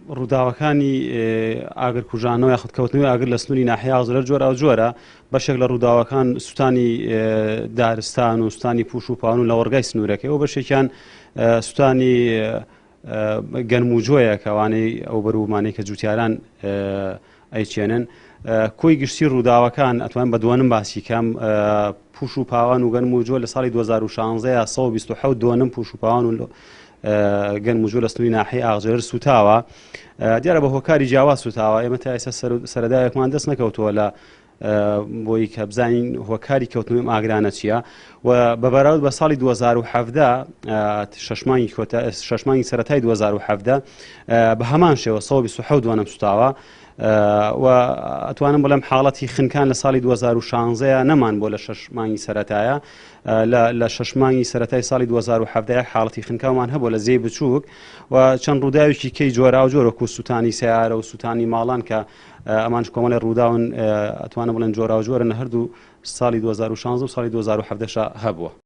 ڕووداوەکانی ئاگرکوژانەوە یاخود کەوتنەوەی ئاگر لە سنووری ناحیا زۆر جۆرە بەشێک لە ڕووداوەکان سوتانی دارستان و سوتانی پوش و پاون و لە وەرگای سنوورەکەی و بەشێکیان سوتانی گەنموجۆیە کەوانەی ئەو بەروومانەی کە جوتیاران ئەیچێنن کۆی گشتی ڕووداوەکان ئەتوان بە دووەنم باسی کەم پوش و پاوان و گەنموجۆ لە ساڵی 2016 127 دووەنم پوش و پاوان و گەنموجۆ لە سنووری ناحیای ئاغجێر سوتاوە دیارە بە هۆکاری جیاواز سوتاوە ئێمە تا ئێستا سەرەدایەکمان دەست نەکەوتووە لە بۆی کە بزانین هۆکاری کەوتنەوەی ئاگرانە چییە و بەبەراورد بە ساڵی 2017 شەشمانگی سەرەتای 2017 بە هەمان شێوە 127 دووەنم سوتاوە و ئەتوانم بڵێم حاڵەتی خنکان لە ساڵی 2016 نەمان بۆ لە شەشمانگی سەرەتایە لە شەشمانگی سەرەتای ساڵی 2017 حاڵەتی خنکاومان هەبوو لە زێی بچووک و چەند ڕووداوێکی کەی جۆرا و جۆرە و سوتانی سیارە و سوتانی ماڵان کە ئەمانش کۆمەڵی ڕووداون ئەتوانە بڵێن جۆرا و جۆرە هەردوو ساڵی 2016 و ساڵی 2017 هەبووە.